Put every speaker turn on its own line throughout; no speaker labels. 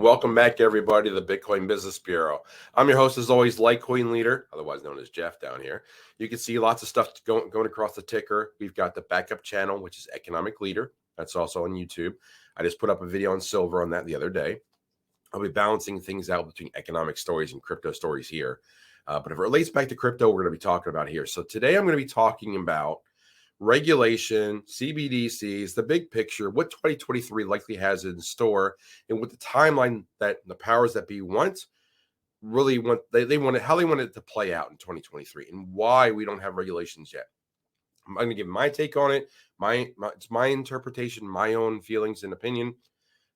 Welcome back, everybody, to the Bitcoin Business Bureau. I'm your host, as always, LitecoinLeader, otherwise known as Jeff down here. You can see lots of stuff going across the ticker. We've got the backup channel, which is EconomicLeader. That's also on YouTube. I just put up a video on silver on that the other day. I'll be balancing things out between economic stories and crypto stories here. But if it relates back to crypto, we're going to be talking about here. So today I'm going to be talking about regulation, CBDCs, the big picture, what 2023 likely has in store, and what the timeline that the powers that be they want it, how they want it to play out in 2023, and why we don't have regulations yet. I'm going to give my take on it. It's my interpretation, my own feelings and opinion.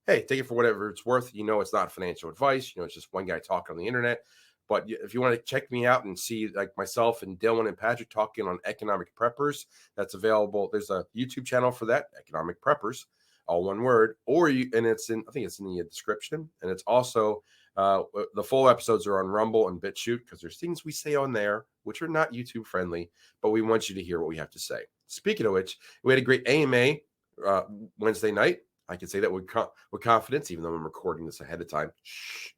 Hey, take it for whatever it's worth. It's not financial advice. It's just one guy talking on the internet. But if you want to check me out and see like myself and Dylan and Patrick talking on EconomicPreppers, that's available. There's a YouTube channel for that, EconomicPreppers, all one word. I think it's in the description. And it's also the full episodes are on Rumble and BitChute, because there's things we say on there which are not YouTube friendly, but we want you to hear what we have to say. Speaking of which, we had a great AMA Wednesday night. I can say that with confidence, even though I'm recording this ahead of time. Shh.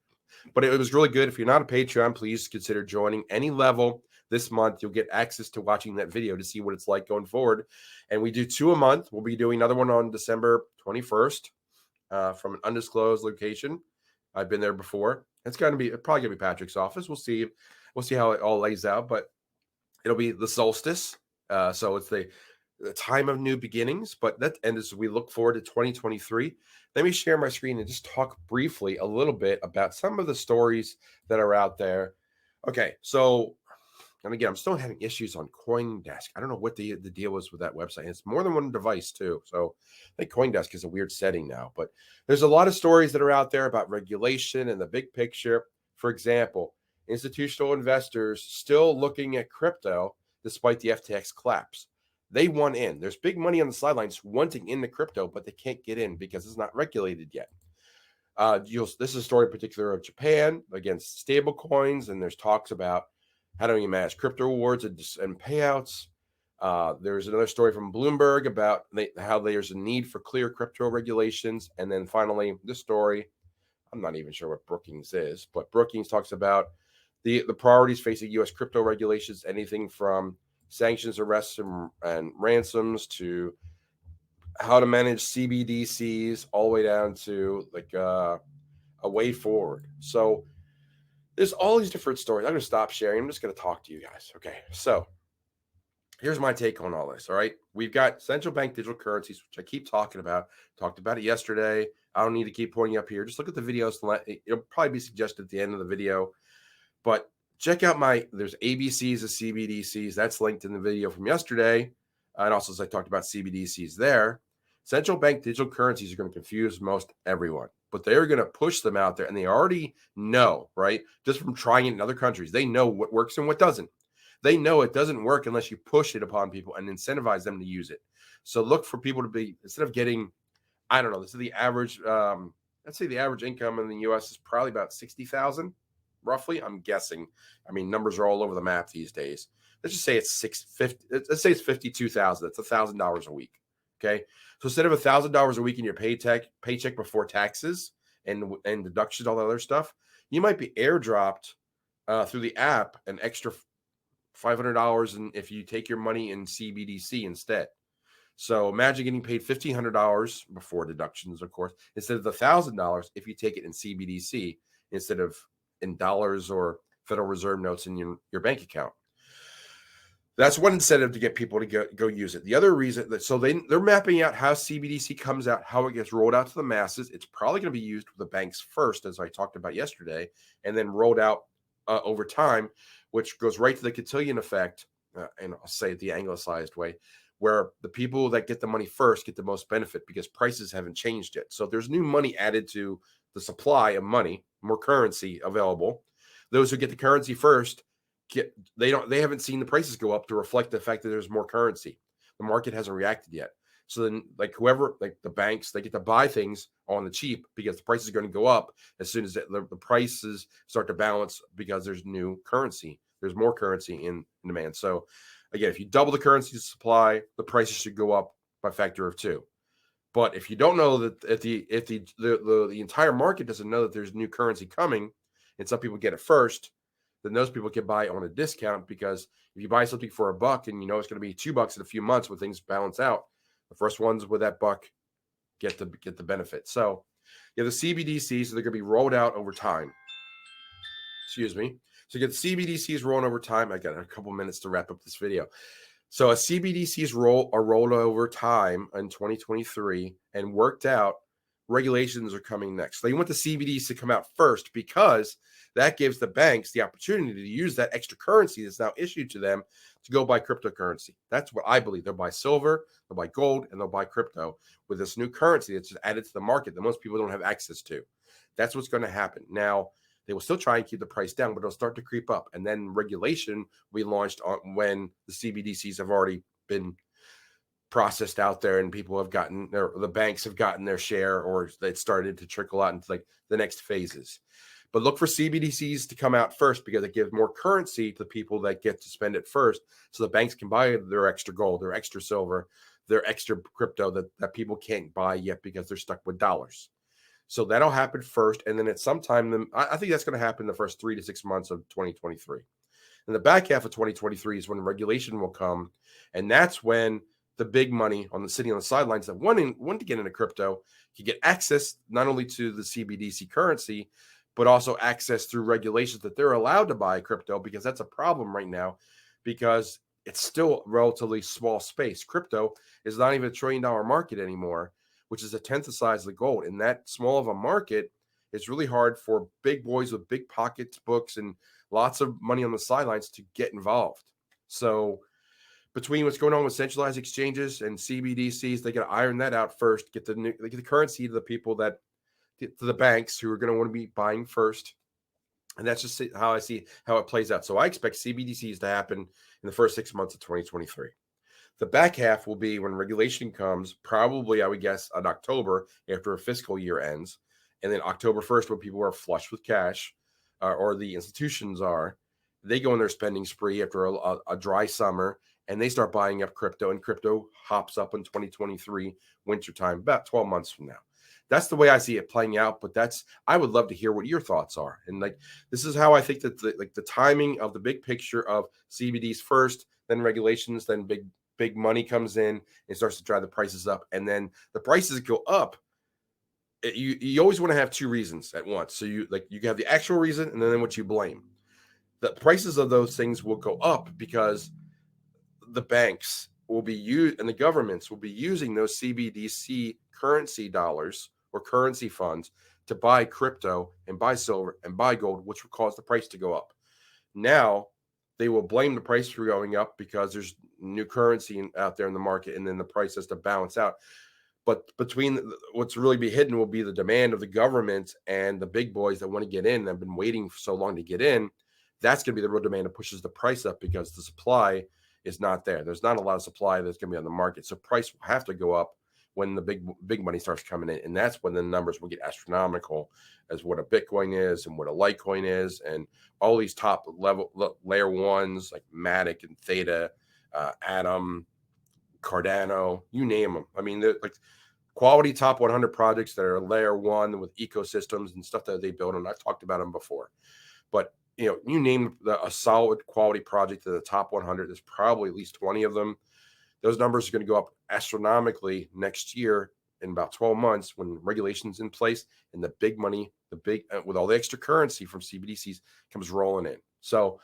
But it was really good. If you're not a Patreon, please consider joining any level this month. You'll get access to watching that video to see what it's like going forward. And we do 2 a month. We'll be doing another one on December 21st from an undisclosed location. I've been there before. It's probably going to be Patrick's office. We'll see how it all lays out. But it'll be the solstice. So it's the time of new beginnings. But as we look forward to 2023, let me share my screen and just talk briefly a little bit about some of the stories that are out there. Okay, so, and again, I'm still having issues on CoinDesk. I don't know what the deal was with that website. It's more than one device too. So I think CoinDesk is a weird setting now. But there's a lot of stories that are out there about regulation and the big picture. For example, institutional investors still looking at crypto despite the FTX collapse. They want in. There's big money on the sidelines wanting into crypto, but they can't get in because it's not regulated yet. This is a story in particular of Japan against stable coins, and there's talks about how do you manage crypto rewards and payouts. There's another story from Bloomberg about how there's a need for clear crypto regulations. And then finally, this story, I'm not even sure what Brookings is, but Brookings talks about the priorities facing U.S. crypto regulations, anything from sanctions, arrests, and ransoms to how to manage CBDCs, all the way down to like a way forward. So there's all these different stories. I'm going to stop sharing. I'm just going to talk to you guys. Okay, so here's my take on all this. All right, we've got central bank digital currencies, which I keep talking about. Talked about it yesterday. I don't need to keep pointing up here. Just look at the videos. It'll probably be suggested at the end of the video, but check out there's ABCs of CBDCs. That's linked in the video from yesterday. And also, as I talked about CBDCs there, central bank digital currencies are going to confuse most everyone, but they're going to push them out there. And they already know, right? Just from trying it in other countries, they know what works and what doesn't. They know it doesn't work unless you push it upon people and incentivize them to use it. So look for people to be, instead of getting, I don't know, this is the average, let's say the average income in the US is probably about 60,000. Roughly, I'm guessing. I mean, numbers are all over the map these days. Let's just say it's Let's say it's 52,000. That's $1,000 a week. Okay, so instead of $1,000 a week in your paycheck before taxes and deductions, all that other stuff, you might be airdropped through the app an extra $500, and if you take your money in CBDC instead. So imagine getting paid $1,500 before deductions, of course, instead of the $1,000 if you take it in CBDC instead of in dollars or Federal Reserve notes in your bank account. That's one incentive to get people to go use it. The other reason they're mapping out how CBDC comes out, how it gets rolled out to the masses. It's probably going to be used with the banks first, as I talked about yesterday, and then rolled out over time, which goes right to the Cantillon Effect, and I'll say it the anglicized way, where the people that get the money first get the most benefit because prices haven't changed yet. So if there's new money added to the supply of money, more currency available, those who get the currency first they haven't seen the prices go up to reflect the fact that there's more currency. The market hasn't reacted yet. So then the banks, they get to buy things on the cheap because the price is going to go up as soon as the prices start to balance because there's new currency. There's more currency in demand. So again, if you double the currency supply, the prices should go up by a factor of 2. But if you don't know that if the entire market doesn't know that there's new currency coming, and some people get it first, then those people can buy on a discount, because if you buy something for $1 and you know it's going to be $2 in a few months when things balance out, the first ones with that buck get the benefit. So you have the CBDCs, so they're going to be rolled out over time. Excuse me. So you get the CBDCs rolling over time. I got a couple minutes to wrap up this video. So a CBDCs are rolled over time in 2023 and worked out. Regulations are coming next. They want the CBDCs to come out first, because that gives the banks the opportunity to use that extra currency that's now issued to them to go buy cryptocurrency. That's what I believe. They'll buy silver, they'll buy gold, and they'll buy crypto with this new currency that's just added to the market that most people don't have access to. That's what's going to happen. Now, they will still try and keep the price down, but it'll start to creep up. And then regulation will be launched on when the CBDCs have already been processed out there and people have gotten the banks have gotten their share, or it started to trickle out into like the next phases. But look for CBDCs to come out first, because it gives more currency to the people that get to spend it first, so the banks can buy their extra gold, their extra silver, their extra crypto that people can't buy yet because they're stuck with dollars. So that'll happen first. And then at some time, I think that's going to happen the first 3 to 6 months of 2023. And the back half of 2023 is when regulation will come. And that's when the big money sitting on the sidelines that want to get into crypto can get access not only to the CBDC currency, but also access through regulations that they're allowed to buy crypto, because that's a problem right now, because it's still a relatively small space. Crypto is not even $1 trillion market anymore, which is a tenth the size of the gold. In that small of a market, it's really hard for big boys with big pocketbooks and lots of money on the sidelines to get involved. So between what's going on with centralized exchanges and CBDCs, they got to iron that out first, get the currency to the people to the banks who are going to want to be buying first. And that's just how I see how it plays out. So I expect CBDCs to happen in the first 6 months of 2023. The back half will be when regulation comes, probably, I would guess, in October after a fiscal year ends. And then October 1st, when people are flush with cash, or the institutions are, they go on their spending spree after a dry summer, and they start buying up crypto, and crypto hops up in 2023 wintertime, about 12 months from now. That's the way I see it playing out. But I would love to hear what your thoughts are. And this is how I think that the timing of the big picture of CBDs first, then regulations, then big money comes in and starts to drive the prices up. And then the prices go up. You always want to have two reasons at once. So you have the actual reason and then what you blame. The prices of those things will go up because the banks will be used and the governments will be using those CBDC currency dollars or currency funds to buy crypto and buy silver and buy gold, which will cause the price to go up. Now, they will blame the price for going up because there's new currency out there in the market, and then the price has to balance out. But what's really be hidden will be the demand of the government and the big boys that want to get in and have been waiting for so long to get in. That's going to be the real demand that pushes the price up, because the supply is not there. There's not a lot of supply that's going to be on the market. So price will have to go up when the big money starts coming in. And that's when the numbers will get astronomical as what a Bitcoin is and what a Litecoin is. And all these top level layer ones like Matic and Theta, Atom, Cardano, you name them. I mean, they're like quality top 100 projects that are layer one with ecosystems and stuff that they build. And I've talked about them before. But you name a solid quality project to the top 100, there's probably at least 20 of them. Those numbers are going to go up astronomically next year in about 12 months when regulations in place and the big money, with all the extra currency from CBDCs comes rolling in. So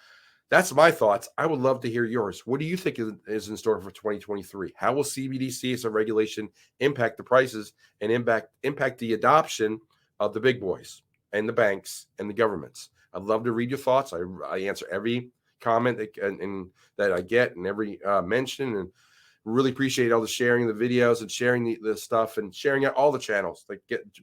that's my thoughts. I would love to hear yours. What do you think is in store for 2023? How will CBDC as a regulation impact the prices and impact the adoption of the big boys and the banks and the governments? I'd love to read your thoughts. I answer every comment that I get and every mention, and really appreciate all the sharing the videos and sharing the stuff and sharing out all the channels.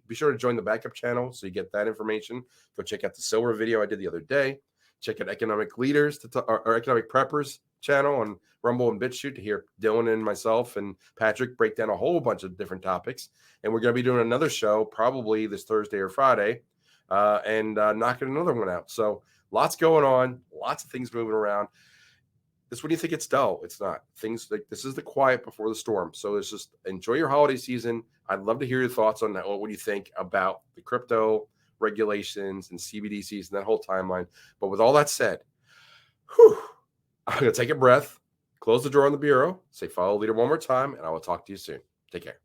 Be sure to join the backup channel so you get that information. Go check out the silver video I did the other day. Check out Economic Leaders or Economic Preppers channel on Rumble and BitChute to hear Dylan and myself and Patrick break down a whole bunch of different topics. And we're going to be doing another show probably this Thursday or Friday and knocking another one out. So lots going on, lots of things moving around. this when you think it's dull. It's not. Things like this is the quiet before the storm. So it's just enjoy your holiday season. I'd love to hear your thoughts on that. What do you think about the crypto regulations and CBDCs and that whole timeline? But with all that said, I'm going to take a breath, close the door on the bureau, say follow leader one more time, and I will talk to you soon. Take care.